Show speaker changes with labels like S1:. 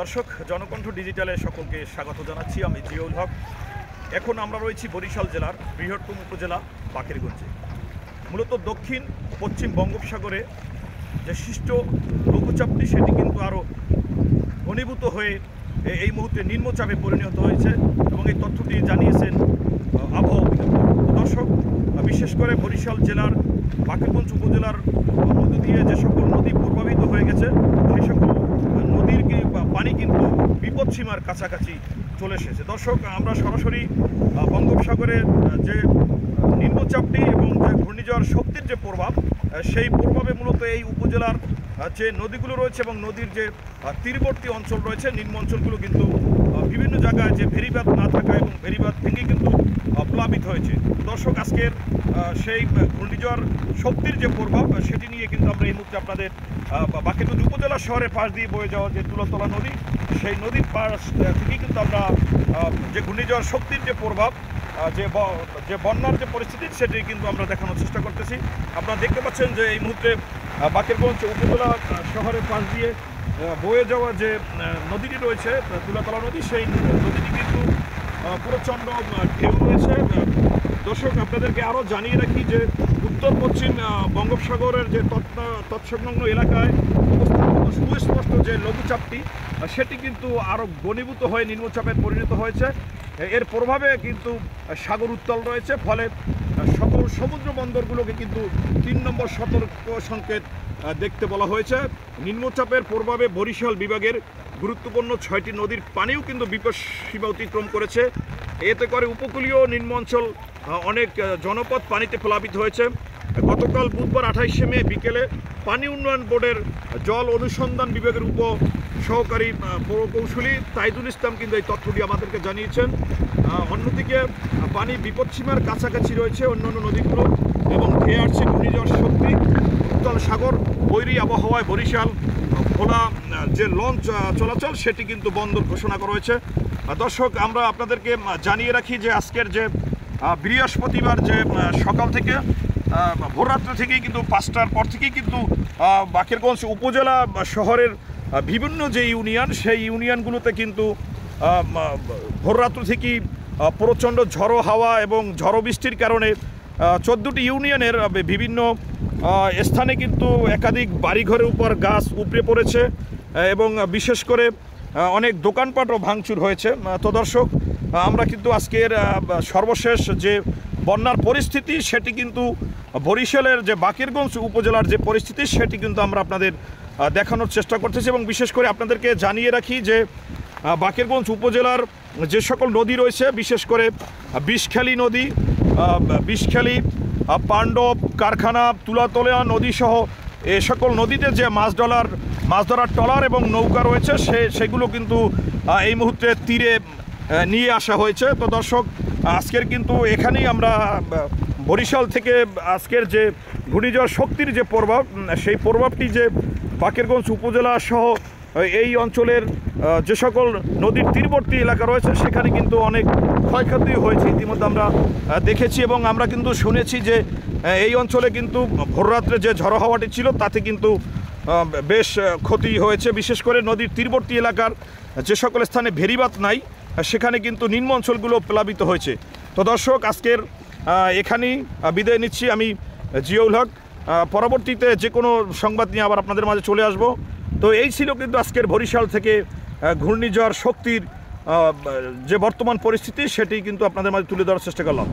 S1: দর্শক জনকণ্ঠ ডিজিটালে সকলকে স্বাগত জানাচ্ছি। আমি জিয়াউল হক। এখন আমরা রয়েছি বরিশাল জেলার বৃহত্তম উপজেলা বাকেরগঞ্জে। মূলত দক্ষিণ পশ্চিম বঙ্গোপসাগরে যে সৃষ্ট লঘুচাপটি সেটি কিন্তু আরও ঘনীভূত হয়ে এই মুহূর্তে নিম্নচাপে পরিণত হয়েছে এবং এই তথ্যটি জানিয়েছেন আবহাওয়া অধিদপ্তর। দর্শক, বিশেষ করে বরিশাল জেলার বাকেরগঞ্জ উপজেলার মধ্য দিয়ে যে সকল নদী প্রভাবিত হয়ে গেছে সেই সকল নদীর পানি কিন্তু বিপদসীমার কাছাকাছি চলে এসেছে। দর্শক, আমরা সরাসরি বঙ্গোপসাগরের যে নিম্নচাপটি এবং যে ঘূর্ণিঝড় শক্তির যে প্রভাব, সেই প্রভাবে মূলত এই উপজেলার যে নদীগুলো রয়েছে এবং নদীর যে তীরবর্তী অঞ্চল রয়েছে, নিম্ন অঞ্চলগুলো কিন্তু বিভিন্ন জায়গায় যে ভেরিবাঁধ না থাকা এবং ভেরিবাঁধ ভেঙে কিন্তু প্লাবিত হয়েছে। দর্শক, আজকের সেই ঘূর্ণিঝড় শক্তির যে প্রভাব সেটি নিয়ে কিন্তু আমরা এই মুহূর্তে আপনাদের বাকেরগঞ্জ উপজেলা শহরের পাশ দিয়ে বয়ে যাওয়া যে তুলাতলা নদী, সেই নদীর পাশ থেকেই কিন্তু আমরা যে ঘূর্ণিঝড় শক্তির যে প্রভাব, যে বন্যার যে পরিস্থিতি সেটি কিন্তু আমরা দেখানোর চেষ্টা করতেছি। আপনারা দেখতে পাচ্ছেন যে এই মুহূর্তে বাকেরগঞ্জ উপজেলা শহরের পাশ দিয়ে বয়ে যাওয়া যে নদীটি রয়েছে তুলাতলা নদী, সেই নদীটি কিন্তু প্রচণ্ড ঢেউ রয়েছে। দর্শক, আপনাদেরকে আরও জানিয়ে রাখি যে উত্তর পশ্চিম বঙ্গোপসাগরের যে তৎসংলগ্ন এলাকায় সুস্পষ্ট যে লঘুচাপটি সেটি কিন্তু আরও ঘনীভূত হয়ে নিম্নচাপে পরিণত হয়েছে। এর প্রভাবে কিন্তু সাগর উত্তাল রয়েছে, ফলে সকল সমুদ্র বন্দরগুলোকে কিন্তু ৩ নম্বর সতর্ক সংকেত দেখতে বলা হয়েছে। নিম্নচাপের প্রভাবে বরিশাল বিভাগের গুরুত্বপূর্ণ ৬টি নদীর পানিও কিন্তু বিপদ সীমা অতিক্রম করেছে। এতে করে উপকূলীয় নিম্ন অঞ্চল অনেক জনপদ পানিতে প্লাবিত হয়েছে। গতকাল বুধবার ২৮শে মে বিকেলে পানি উন্নয়ন বোর্ডের জল অনুসন্ধান বিভাগের উপ সহকারী প্রকৌশলী তাইদুল ইসলাম কিন্তু এই তথ্যটি আমাদেরকে জানিয়েছেন। অন্যদিকে পানি বিপদসীমার কাছাকাছি রয়েছে অন্যান্য নদীগুলো এবং ধেয়ে আসছে ঘূর্ণিঝড় শক্তি। উত্তাল সাগর বৈরী আবহাওয়ায় বরিশাল ভোলা যে লঞ্চ চলাচল সেটি কিন্তু বন্ধ ঘোষণা করা হয়েছে। দর্শক, আমরা আপনাদেরকে জানিয়ে রাখি যে আজকের যে বৃহস্পতিবার যে সকাল থেকে ভোররাত্র থেকেই কিন্তু ৫টার পর থেকেই কিন্তু বাকেরগঞ্জ উপজেলা শহরের বিভিন্ন যে ইউনিয়ন, সেই ইউনিয়নগুলোতে কিন্তু ভোররাত্র থেকেই প্রচণ্ড ঝড়ো হাওয়া এবং ঝড়ো বৃষ্টির কারণে ১৪টি ইউনিয়নের বিভিন্ন স্থানে কিন্তু একাধিক বাড়িঘরের উপর গাছ উপড়ে পড়েছে এবং বিশেষ করে অনেক দোকানপাটও ভাঙচুর হয়েছে। তো দর্শক, আমরা কিন্তু আজকের সর্বশেষ যে বন্যার পরিস্থিতি সেটি কিন্তু বরিশালের যে বাকেরগঞ্জ উপজেলার যে পরিস্থিতি সেটি কিন্তু আমরা আপনাদের দেখানোর চেষ্টা করতেছি এবং বিশেষ করে আপনাদেরকে জানিয়ে রাখি যে বাকেরগঞ্জ উপজেলার যে সকল নদী রয়েছে, বিশেষ করে বিষখালী নদী, বিষখালী, পাণ্ডব, কারখানা, তুলাতলা নদীসহ এ সকল নদীতে যে মাছ ধরার ট্রলার এবং নৌকা রয়েছে সেগুলো কিন্তু এই মুহূর্তে তীরে নিয়ে আসা হয়েছে। তো দর্শক, আজকের কিন্তু এখানেই আমরা বরিশাল থেকে আজকের যে ঘূর্ণিঝড় শক্তির যে প্রভাব, সেই প্রভাবটি যে বাকেরগঞ্জ উপজেলা সহ এই অঞ্চলের যে সকল নদীর তীরবর্তী এলাকা রয়েছে সেখানে কিন্তু অনেক ক্ষয়ক্ষতি হয়েছে ইতিমধ্যে আমরা দেখেছি এবং আমরা কিন্তু শুনেছি যে এই অঞ্চলে কিন্তু ভোররাত্রে যে ঝড়ো হাওয়াটি ছিল তাতে কিন্তু বেশ ক্ষতি হয়েছে। বিশেষ করে নদীর তীরবর্তী এলাকার যে সকল স্থানে ভেরিবাঁধ নাই সেখানে কিন্তু নিম্ন অঞ্চলগুলো প্লাবিত হয়েছে। তো দর্শক, আজকের এখানেই বিদায় নিচ্ছি। আমি জিয়াউল হক। পরবর্তীতে যে কোনো সংবাদ নিয়ে আবার আপনাদের মাঝে চলে আসব। তো এই ছিল কিন্তু আজকের বরিশাল থেকে ঘূর্ণিঝড় শক্তির যে বর্তমান পরিস্থিতি সেটি কিন্তু আপনাদের মাঝে তুলে ধরার চেষ্টা করলাম।